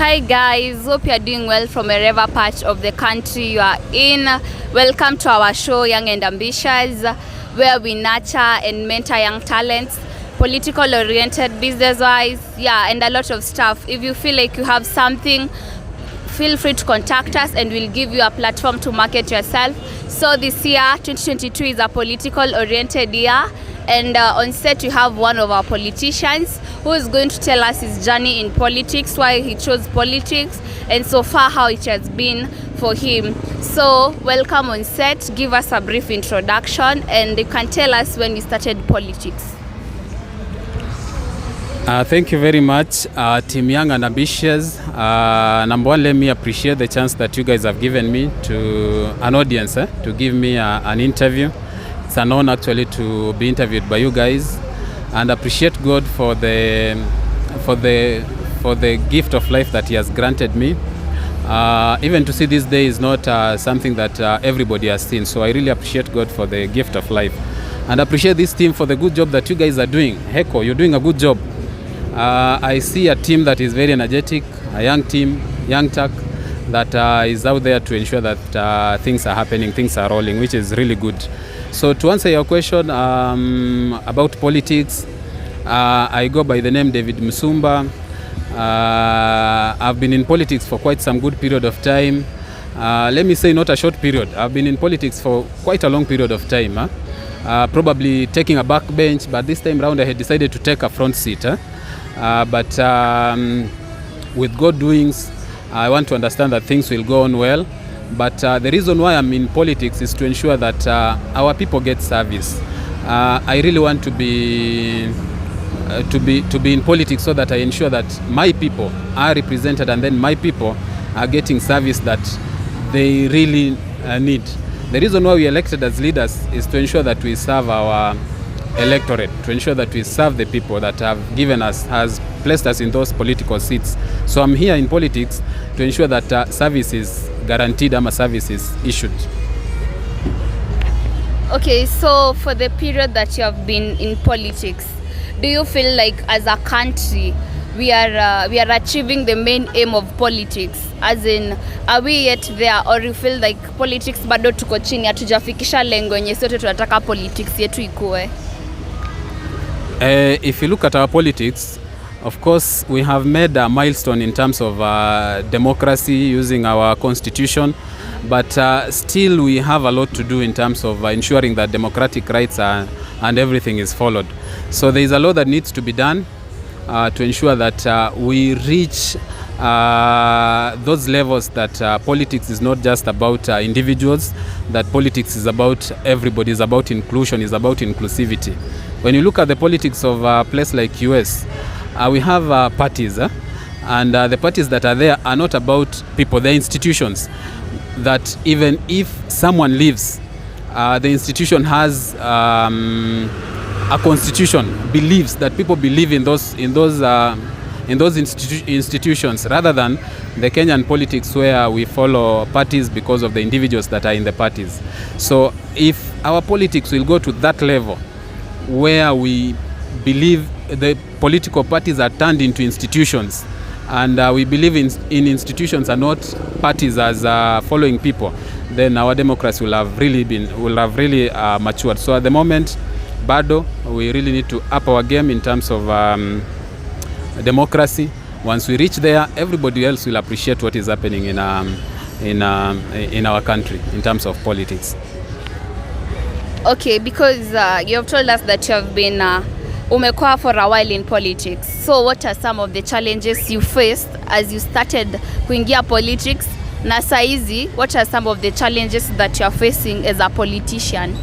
Hi guys, hope you are doing well from wherever part of the country you are in. Welcome to our show Young and Ambitious, where we nurture and mentor young talents, political oriented, business wise, and a lot of stuff. If you feel like you have something, feel free to contact us and we'll give you a platform to market yourself. So this year 2022 is a political oriented year, and on set we have one of our politicians who is going to tell us his journey in politics, why he chose politics, and so far how it has been for him. So welcome on set, give us a brief introduction, and you can tell us when you started politics. Thank you very much, Team Young and Ambitious. Number one, let me appreciate the chance that you guys have given me to an audience, to give me an interview. It's an honor actually to be interviewed by you guys, and appreciate God for the gift of life that He has granted me. Even to see this day is not something that everybody has seen. So I really appreciate God for the gift of life, and appreciate this team for the good job that you guys are doing. Heko, you're doing a good job. I see a team that is very energetic, a young team, young tech, that is out there to ensure that things are happening, things are rolling, which is really good. So to answer your question about politics, I go by the name David Musumba. I've been in politics for quite some good period of time. Let me say not a short period. I've been in politics for quite a long period of time. Probably taking a back bench, but this time round I had decided to take a front seat. But with God doings, I want to understand that things will go on well. But the reason why I'm in politics is to ensure that our people get service. I really want to be in politics so that I ensure that my people are represented, and then my people are getting service that they really need. The reason why we elected as leaders is to ensure that we serve our electorate, to ensure that we serve the people that have given us, has placed us in those political seats. So I'm here in politics to ensure that service is guaranteed, and service is issued. Okay, so for the period that you have been in politics, do you feel like as a country we are achieving the main aim of politics? As in, are we yet there, or you feel like politics bado tuko chini, hatujafikisha lengo yenye sote tunataka politics yetu ikue? If you look at our politics, of course we have made a milestone in terms of democracy using our constitution, but still we have a lot to do in terms of ensuring that democratic rights and everything is followed. So there is a lot that needs to be done to ensure that we reach those levels that politics is not just about individuals, that politics is about everybody, is about inclusion, is about inclusivity. When you look at the politics of a place like US, we have parties, and the parties that are there are not about people, they're institutions that even if someone leaves, the institution has a constitution, believes that people believe in those institutions, rather than the Kenyan politics where we follow parties because of the individuals that are in the parties. So if our politics will go to that level where we believe the political parties are turned into institutions, and we believe in institutions and not parties as following people, then our democracy will have really matured. So at the moment, bado, we really need to up our game in terms of democracy. Once we reach there, everybody else will appreciate what is happening in our country in terms of politics. Okay, because you have told us that you have been umekuwa for a while in politics. So what are some of the challenges you faced as you started kuingia politics? Na saizi, what are some of the challenges that you are facing as a politician?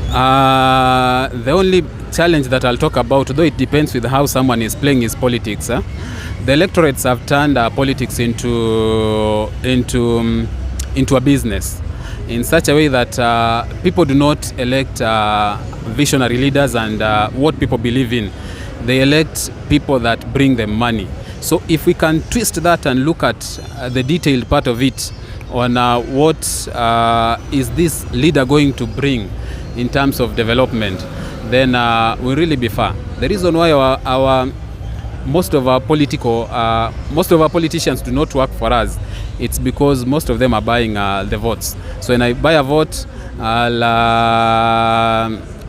The only challenge that I'll talk about, though it depends with how someone is playing his politics, the electorates have turned politics into a business in such a way that people do not elect visionary leaders and what people believe in. They elect people that bring them money. So if we can twist that and look at the detailed part of it on what is this leader going to bring in terms of development, then we'll really be far. The reason why our most of our politicians do not work for us, it's because most of them are buying the votes. So when I buy a vote, I'll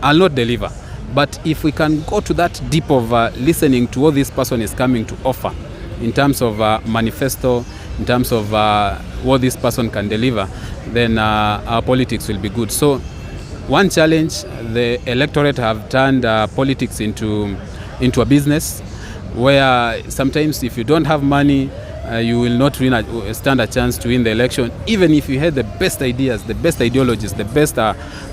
not deliver. But if we can go to that deep of listening to what this person is coming to offer in terms of manifesto, in terms of what this person can deliver, then our politics will be good. So one challenge, the electorate have turned politics into a business, where sometimes if you don't have money, you will not stand a chance to win the election. Even if you had the best ideas, the best ideologies, the best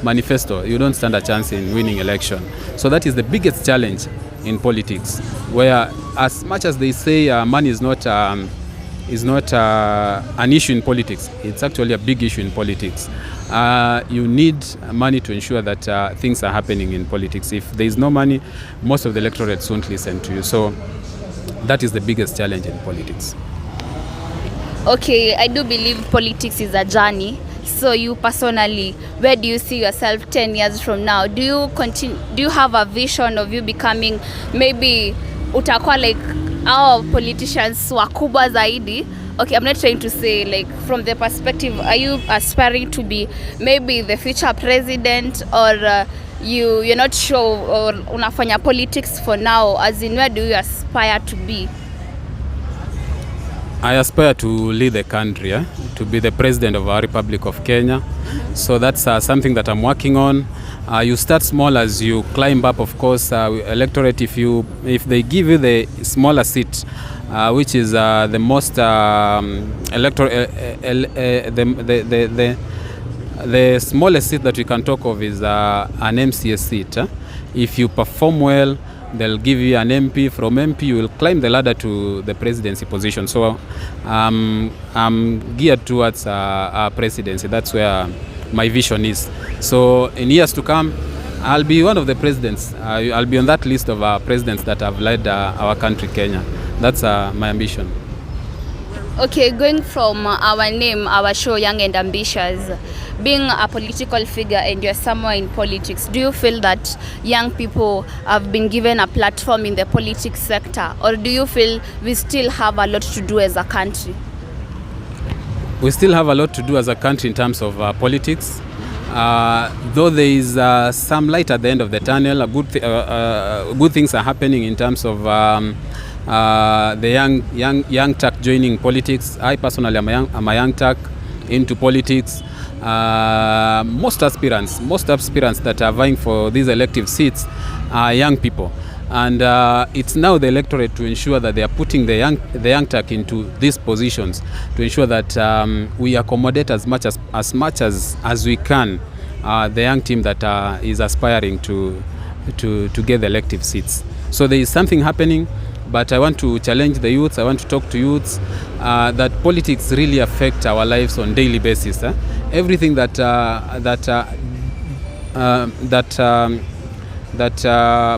manifesto, you don't stand a chance in winning election. So that is the biggest challenge in politics, where as much as they say money is not an issue in politics, it's actually a big issue in politics. You need money to ensure that things are happening in politics. If there is no money, most of the electorate won't listen to you. So that is the biggest challenge in politics. Okay, I do believe politics is a journey. So you personally, where do you see yourself 10 years from now? Do you have a vision of you becoming, maybe utakuwa like our politicians wakubwa zaidi? Okay, I'm not trying to say like from the perspective, are you aspiring to be maybe the future president, or you're not sure, or unafanya politics for now, as in where do you aspire to be? I aspire to lead the country, to be the president of our Republic of Kenya. So that's something that I'm working on. You start small as you climb up, of course. Electorate, if they give you the smaller seat, which is the most the smallest seat that we can talk of is an MCA seat. If you perform well, they'll give you an MP. From MP, you will climb the ladder to the presidency position. So I'm geared towards our presidency. That's where my vision is. So in years to come, I'll be one of the presidents. I'll be on that list of presidents that have led our country, Kenya. That's my ambition. Okay, going from our name, our show, Young and Ambitious, being a political figure and you're somewhere in politics, do you feel that young people have been given a platform in the politics sector, or do you feel we still have a lot to do as a country? We still have a lot to do as a country in terms of politics. Though there is some light at the end of the tunnel, good things are happening in terms of the young Turk joining politics. I personally am a young Turk into politics. Most aspirants that are vying for these elective seats are young people, and it's now the electorate to ensure that they are putting the young Turk into these positions, to ensure that we accommodate as much as we can the young team that is aspiring to get the elective seats. So there is something happening, but I want to challenge the youths. I want to talk to youths that politics really affect our lives on daily basis. Everything that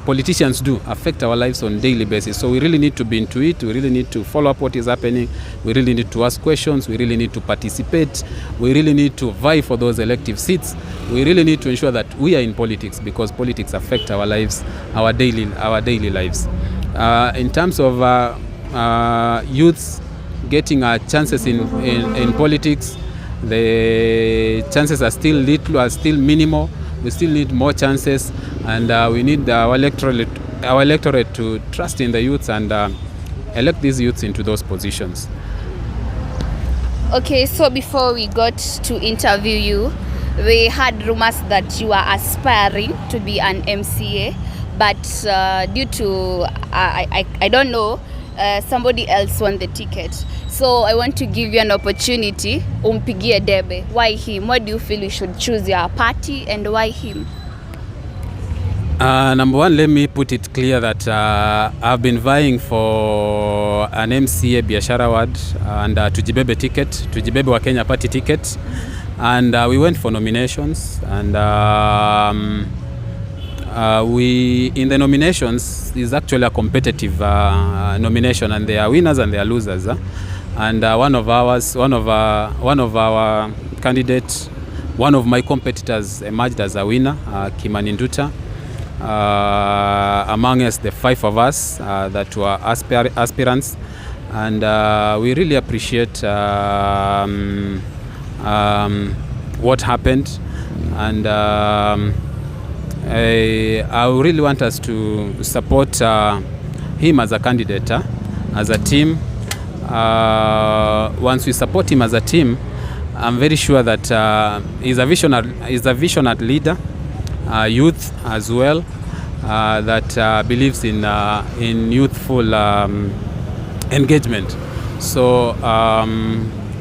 politicians do affect our lives on daily basis. So we really need to be into it. We really need to follow up what is happening. We really need to ask questions. We really need to participate. We really need to vie for those elective seats. We really need to ensure that we are in politics, because politics affect our lives, our daily lives. In terms of youths getting chances in politics, the chances are still minimal. We still need more chances, and we need our electorate to trust in the youths and elect these youths into those positions. Okay, so before we got to interview you, we had rumors that you are aspiring to be an MCA, but due to I don't know, somebody else won the ticket. So I want to give you an opportunity. Umpigie debe. Why him? Why do you feel you should choose your party, and why him? Number one, let me put it clear that I've been vying for an MCA Biashara Ward and Tujibebe ticket, Tujibebe wa Kenya party ticket, and we went for nominations, and we in the nominations is actually a competitive nomination, and there are winners and there are losers. And one of our candidates, one of my competitors emerged as a winner, Kimani Nduta, a among us, the 5 of us that were aspirants, and we really appreciate what happened, and I really want us to support him as a candidate, as a team. Once we support him as a team, I'm very sure that he's a visionary leader, youth as well, that believes in youthful engagement. So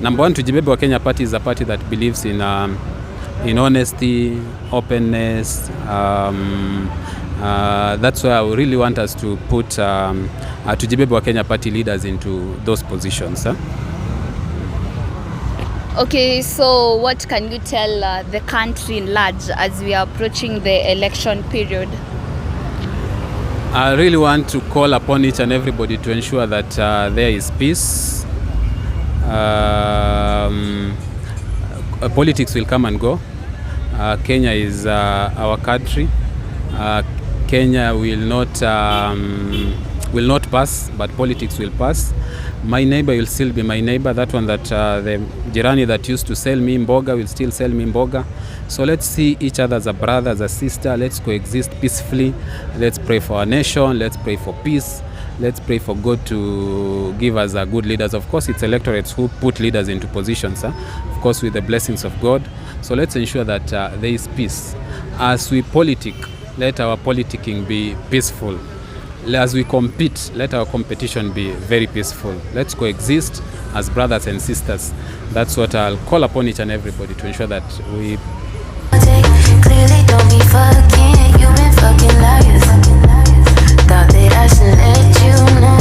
number one, Tujibebe wa Kenya Party is a party that believes in honesty, openness. That's why I really want us to put Tujibebe wa Kenya Party leaders into those positions. Okay, so what can you tell the country in large as we are approaching the election period? I really want to call upon each and everybody to ensure that there is peace. Politics will come and go. Kenya is our country. Kenya will not pass, but politics will pass. My neighbor will still be my neighbor. That one that the jirani that used to sell me mboga will still sell me mboga. So let's see each other as a brother, as a sister. Let's coexist peacefully. Let's pray for our nation. Let's pray for peace. Let's pray for God to give us good leaders. Of course, it's electorates who put leaders into positions, of course, with the blessings of God. So let's ensure that there is peace. As we politic, let our politicking be peaceful. As we compete, let our competition be very peaceful. Let's coexist as brothers and sisters. That's what I'll call upon each and everybody to ensure that we... Clearly don't be fucking, you've been fucking liars. Thought that I should let you know.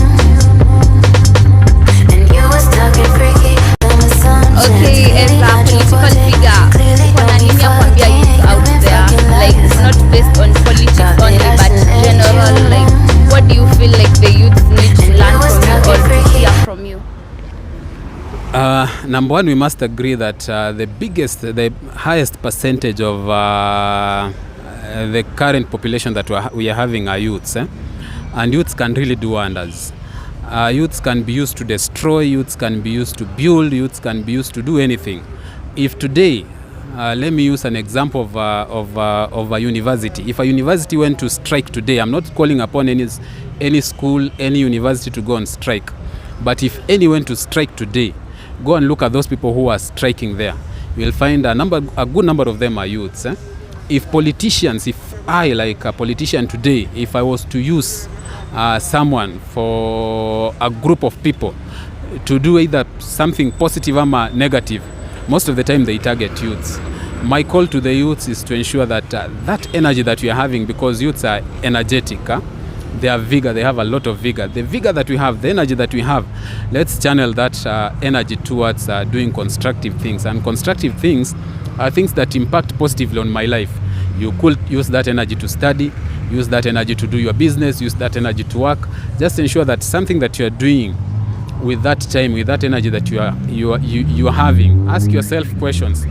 And you was talking freaky on the sunshine. Okay, as a political figure, kuna nini ya kuambia youth out there? Like, not based on politics only, but general, like, what do you feel like the youth need to learn from you or to hear from you? Number one, we must agree that the highest percentage of the current population that we are having are youths, and youths can really do wonders. Youths can be used to destroy, youths can be used to build, youths can be used to do anything. If today, let me use an example of a university. If a university went to strike today, I'm not calling upon any school, any university to go on strike. But if any went to strike today, go and look at those people who are striking there. You'll find a good number of them are youths. If politicians, if I, like a politician today, if I was to use someone for a group of people to do either something positive or negative, most of the time they target youths. My call to the youths is to ensure that that energy that we are having, because youths are energetic, they are vigor, they have a lot of vigor. The vigor that we have, the energy that we have, let's channel that energy towards doing constructive things. And constructive things are things that impact positively on my life. You could use that energy to study, use that energy to do your business, use that energy to work. Just ensure that something that you are doing with that time, with that energy that you are having, ask yourself questions.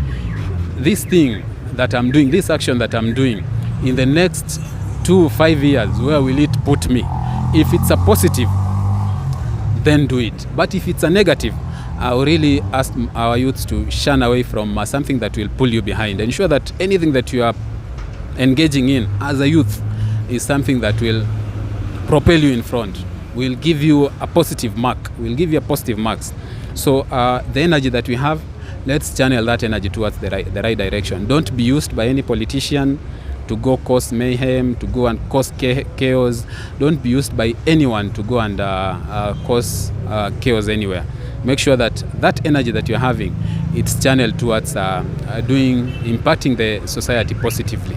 This thing that I'm doing, this action that I'm doing, in the next 2-5 years, where will it put me? If it's a positive, then do it. But if it's a negative, I will really ask our youths to shun away from something that will pull you behind. Ensure that anything that you are engaging in as a youth is something that will propel you in front, will give you a positive mark, will give you a positive marks. So the energy that we have, let's channel that energy towards the right direction. Don't be used by any politician to go cause mayhem, to go and cause chaos. Don't be used by anyone to go and cause chaos anywhere. Make sure that that energy that you're having, it's channeled towards impacting the society positively.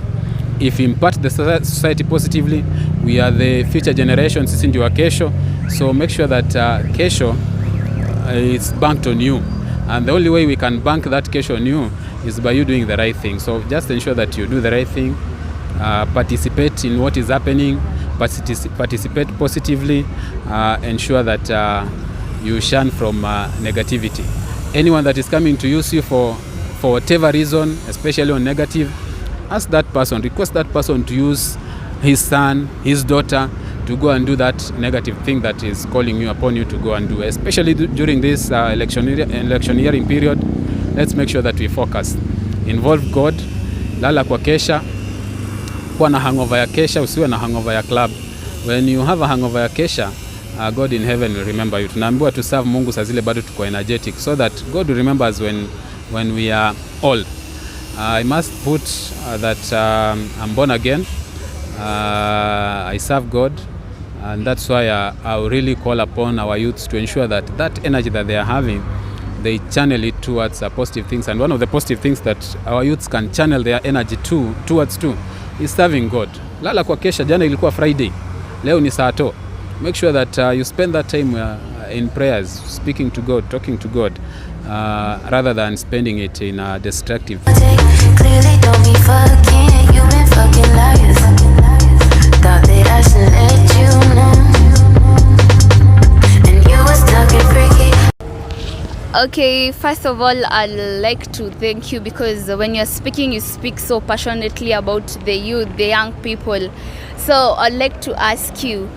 If you impact the society positively, we are the future generation, sisi ndio wa kesho. So make sure that kesho it's banked on you. And the only way we can bank that kesho on you is by you doing the right thing. So just ensure that you do the right thing, participate in what is happening, participate positively, ensure that you shun from negativity. Anyone that is coming to use you for whatever reason, especially on negative, ask that person, request that person to use his son, his daughter, to go and do that negative thing that is calling you upon you to go and do, especially during this electioneering period. Let's make sure that we focus, involve God, lala kwa kesha, kuwa na hangover ya kesha, usiwe na hangover ya club. When you have a hangover ya kesha, God in heaven will remember you. Tunaambiwa to serve Mungu saa zile bado tuko energetic, so that God will remember us when we are old. I must put that I'm born again. I serve God, and that's why I will really call upon our youths to ensure that that energy that they are having, they channel it towards positive things. And one of the positive things that our youths can channel their energy towards is serving God. Lala kwa kesha, jana ilikuwa Friday, leo ni Sato. Make sure that you spend that time in prayers, speaking to God, talking to God, rather than spending it in a destructive. Clearly don't be fucking, you've been fucking liars. Thought that I should let you know. And you was talking freaky. Okay, first of all, I'd like to thank you, because when you're speaking, you speak so passionately about the youth, the young people. So I'd like to ask you,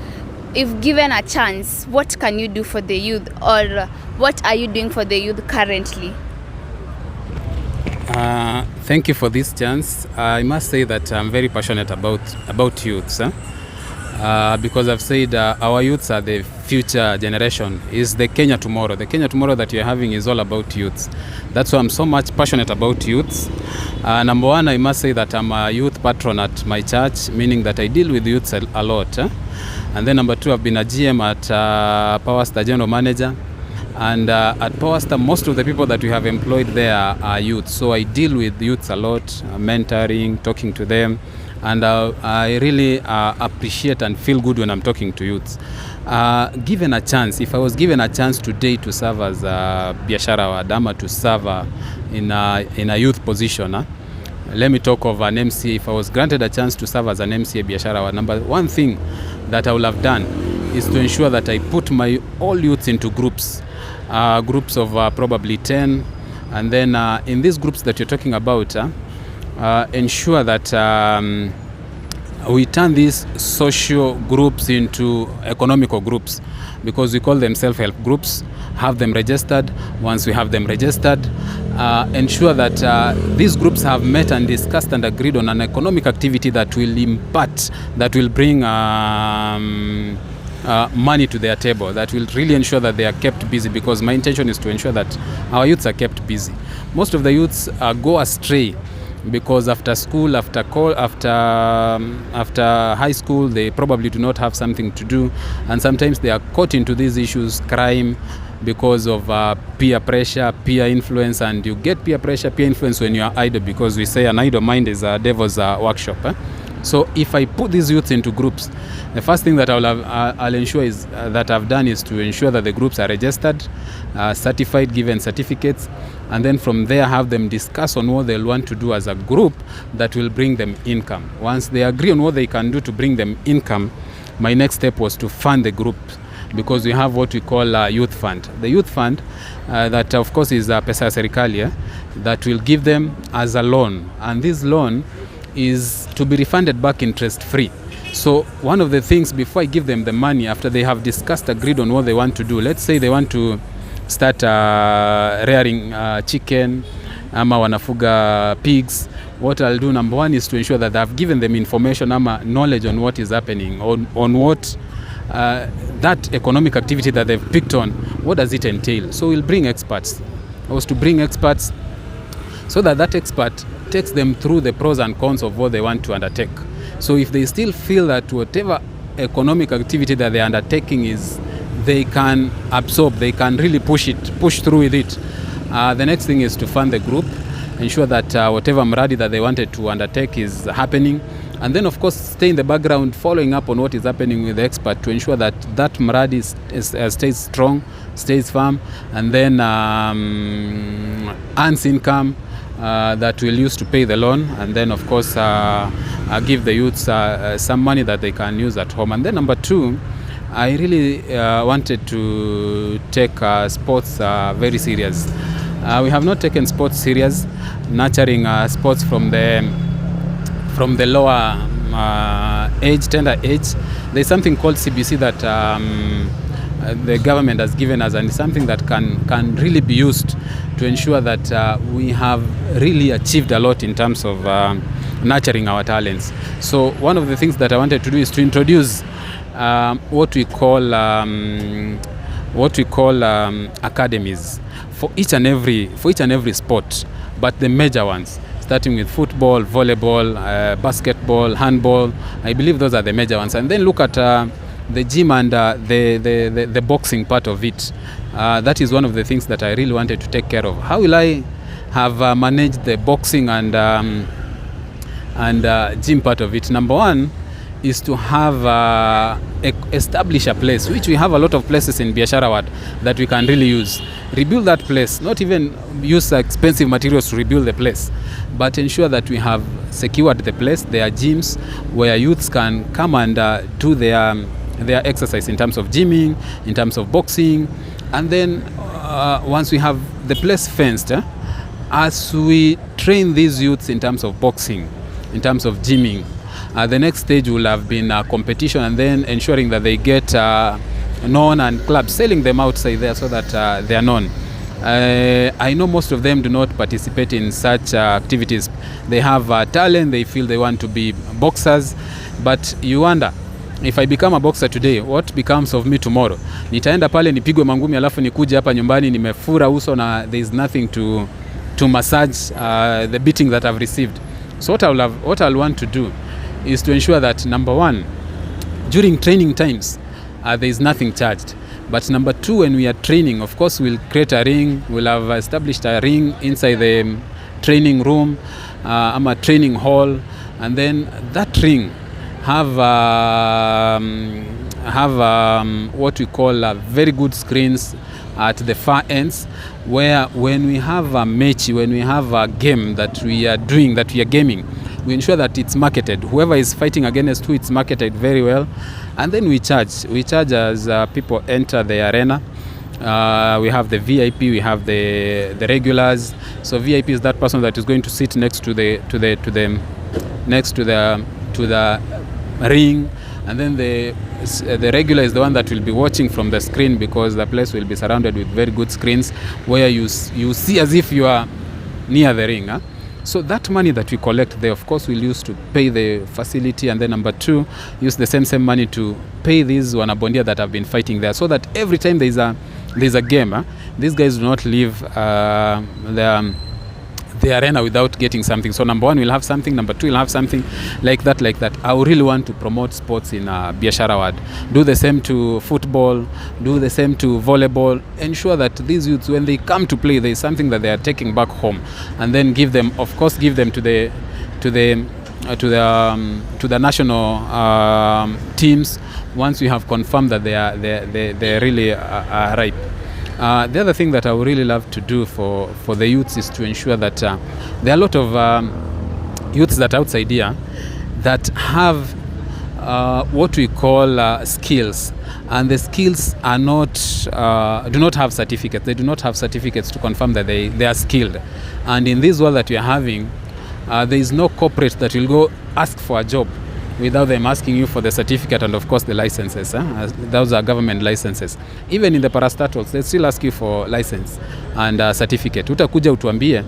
if given a chance, what can you do for the youth, or what are you doing for the youth currently? Thank you for this chance. I must say that I'm very passionate about youths, because I've said our youths are the future generation, is the Kenya tomorrow. The Kenya tomorrow that you're having is all about youths. That's why I'm so much passionate about youths. Number one, I must say that I'm a youth patron at my church, meaning that I deal with youths a lot. And then number two, I've been a GM at Powerstar, general manager. And at Powerstar, most of the people that we have employed there are youth. So I deal with youths a lot, mentoring, talking to them. And I really appreciate and feel good when I'm talking to youths. Given a chance, if I was given a chance today to serve as a biashara wa dama, to serve in a youth position, let me talk of an MCA. If I was granted a chance to serve as an MCA biashara wa, number one thing that I would have done is to ensure that I put my all youths into groups of probably 10, and then in these groups that you're talking about, ensure that we turn these social groups into economical groups, because we call them self-help groups. Have them registered. Once we have them registered, ensure that these groups have met and discussed and agreed on an economic activity that will impart, that will bring money to their table, that will really ensure that they are kept busy, because my intention is to ensure that our youths are kept busy. Most of the youths go astray because after school, after high school, they probably do not have something to do, and sometimes they are caught into these issues, crime, because of peer pressure, peer influence. And you get peer pressure, peer influence when you are idle, because we say an idle mind is a devil's workshop. So if I put these youths into groups, the first thing that I'll ensure is that I've done is to ensure that the groups are registered, certified, given certificates, and then from there have them discuss on what they'll want to do as a group that will bring them income. Once they agree on what they can do to bring them income, my next step was to fund the group, because we have what we call a youth fund. The youth fund, that of course is pesa ya serikali, that will give them as a loan, and this loan is to be refunded back interest free. So one of the things, before I give them the money, after they have discussed, agreed on what they want to do, let's say they want to start rearing chicken, ama wanafuga pigs, what I'll do, number one, is to ensure that I've given them information, ama knowledge on what is happening, on what that economic activity that they've picked on, what does it entail. So we'll bring experts. I was to bring experts so that expert takes them through the pros and cons of what they want to undertake. So if they still feel that whatever economic activity that they're undertaking is, they can absorb, they can really push through with it, the next thing is to fund the group, ensure that whatever mradi that they wanted to undertake is happening, and then of course stay in the background following up on what is happening with the expert to ensure that that mradi stays strong, stays firm, and then earns income that will use to pay the loan, and then of course give the youths some money that they can use at home. And then number two, I really wanted to take sports very serious. We have not taken sports serious, nurturing sports from the lower tender age, there's something called CBC that the government has given us, and it's something that can really be used to ensure that we have really achieved a lot in terms of nurturing our talents. So one of the things that I wanted to do is to introduce what we call academies for each and every sport, but the major ones, starting with football, volleyball, basketball, handball. I believe those are the major ones, and then look at the gym and the boxing part of it. That is one of the things that I really wanted to take care of. How will I have managed the boxing and gym part of it? Number one is to have establish a place, which we have a lot of places in Biashara Ward that we can really use. Rebuild that place, not even use expensive materials to rebuild the place, but ensure that we have secured the place. There are gyms where youths can come and do their exercise in terms of gymming, in terms of boxing. And then once we have the place fenced, as we train these youths in terms of boxing, in terms of gymming, the next stage will have been competition, and then ensuring that they get known, and clubs selling them outside there so that they are known. I know most of them do not participate in such activities. They have talent, they feel they want to be boxers, but you wonder, if I become a boxer today, what becomes of me tomorrow? Nitaenda pale nipigwe mangumi alafu nikuje hapa nyumbani nimefura uso na there is nothing to massage the beating that I've received. So what I'll want to do is to ensure that, number one, during training times, there is nothing charged. But number two, when we are training, of course, we'll create a ring. We'll have established a ring inside the training room, a training hall, and then that ring have what we call very good screens at the far ends, where when we have a match, when we have a game that we are doing, that we are gaming, we ensure that it's marketed. Whoever is fighting against who, it's marketed very well. And then we charge. We charge as people enter the arena. We have the VIP, we have the regulars. So VIP is that person that is going to sit next to the ring, and then the regular is the one that will be watching from the screen, because the place will be surrounded with very good screens where you see as if you are near the ring. So that money that we collect there, of course, we'll use to pay the facility, and then number two, use the same money to pay these wanabondia that have been fighting there, so that every time there's a game, these guys do not leave the arena without getting something. So number one, we'll have something. Number two, we'll have something like that. I would really want to promote sports in Biashara Ward. Do the same to football, do the same to volleyball. Ensure that these youths, when they come to play, there is something that they are taking back home, and then give them to the national teams once we have confirmed that they really are ripe. The other thing that I would really love to do for the youths is to ensure that there are a lot of youths that are outside here that have what we call skills, and the skills are do not have certificates. They do not have certificates to confirm that they are skilled. And in this world that we are having, there is no corporate that will go ask for a job without them asking you for the certificate and of course the licenses. Those are government licenses. Even in the parastatals, they still ask you for license and certificate. Utakuja utuambie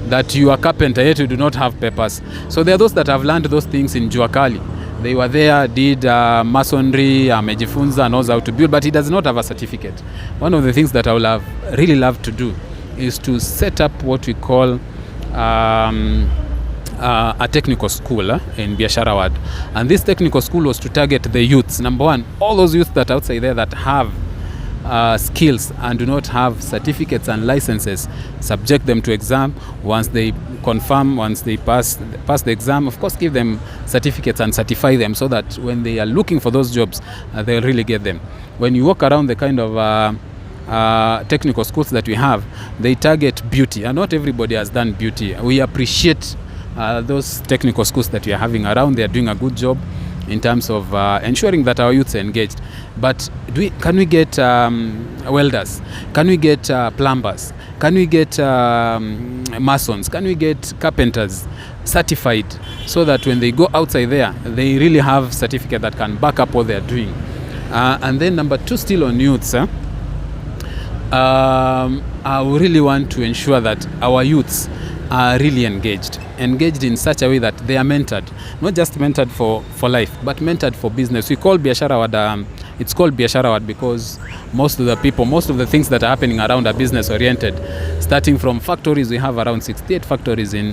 that you are carpenter yet you do not have papers. So there are those that have learned those things in Juakali. They were there, did masonry, amejifunza, knows how to build, but he does not have a certificate. One of the things that I would have really loved to do is to set up what we call a technical school in Biashara Ward. And this technical school was to target the youths. Number one, all those youths that are outside there that have skills and do not have certificates and licenses, subject them to exam. Once they confirm, once they pass the exam, of course give them certificates and certify them, so that when they are looking for those jobs, they'll really get them. When you walk around the kind of technical schools that we have, they target beauty, and not everybody has done beauty. We appreciate those technical schools that we are having around. They are doing a good job in terms of ensuring that our youths are engaged. But can we get welders? Can we get plumbers? Can we get masons? Can we get carpenters? certified, so that when they go outside there, they really have certificate that can back up what they're doing. And then number 2, still on youths, I really want to ensure that our youths are really engaged in such a way that they are mentored, not just mentored for life, but mentored for business. We call Biashara Wad, it's called Biashara Wad because most of the things that are happening around are business oriented. Starting from factories, we have around 68 factories in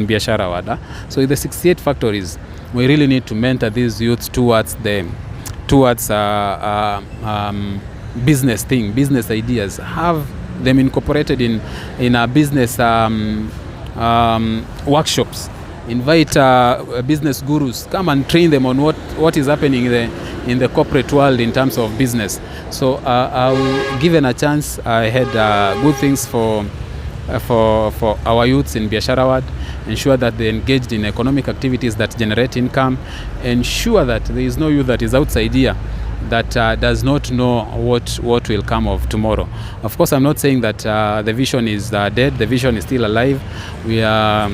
Biashara Wad. So in the 68 factories, we really need to mentor these youths towards business ideas, have them incorporated in our business workshops, invite business gurus, come and train them on what is happening in the corporate world in terms of business. So given a chance, I had good things for our youths in Biashara Wad, ensure that they engaged in economic activities that generate income, ensure that there is no youth that is outside here that does not know what will come of tomorrow. Of course, I'm not saying that the vision is dead. The vision is still alive. We are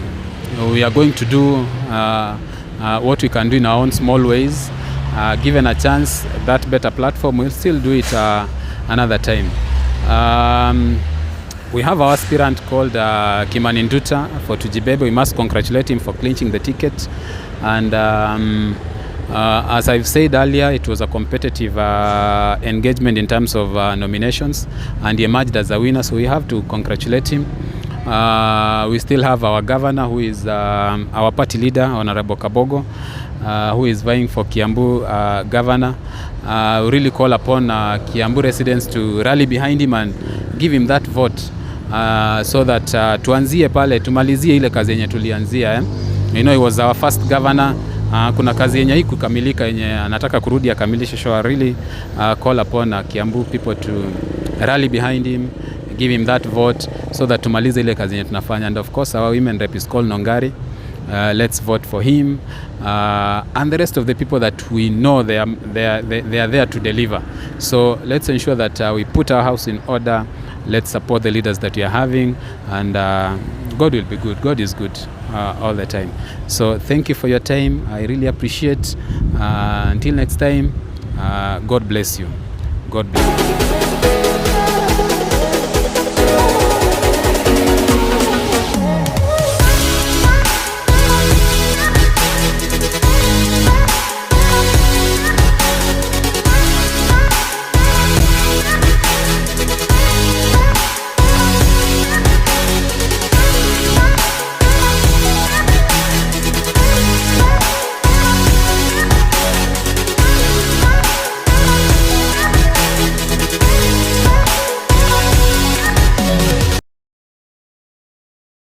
going to do what we can do in our own small ways. Given a chance, that better platform, we'll still do it another time. We have our aspirant called Kimani Nduta for Tujibebe. We must congratulate him for clinching the ticket. And as I've said earlier, it was a competitive engagement in terms of nominations, and he emerged as a winner, so we have to congratulate him. We still have our governor, who is our party leader, Honorable Kabogo, who is vying for Kiambu governor. We really call upon Kiambu residents to rally behind him and give him that vote, so that tuanzie pale, tumalizie ile kazi yenye tulianzia. You know, he was our first governor. Kuna kazi yenye hii kukamilika yenye anataka kurudi akamilishe. So I really call upon Kiambu people to rally behind him, give him that vote, so that tumalize ile kazi yenye tunafanya. And of course our women rep is called Nongari. Let's vote for him, and the rest of the people that we know they are there to deliver. So let's ensure that we put our house in order. Let's support the leaders that we are having, and God will be good. God is good all the time. So thank you for your time. I really appreciate. Until next time, God bless you. God bless you.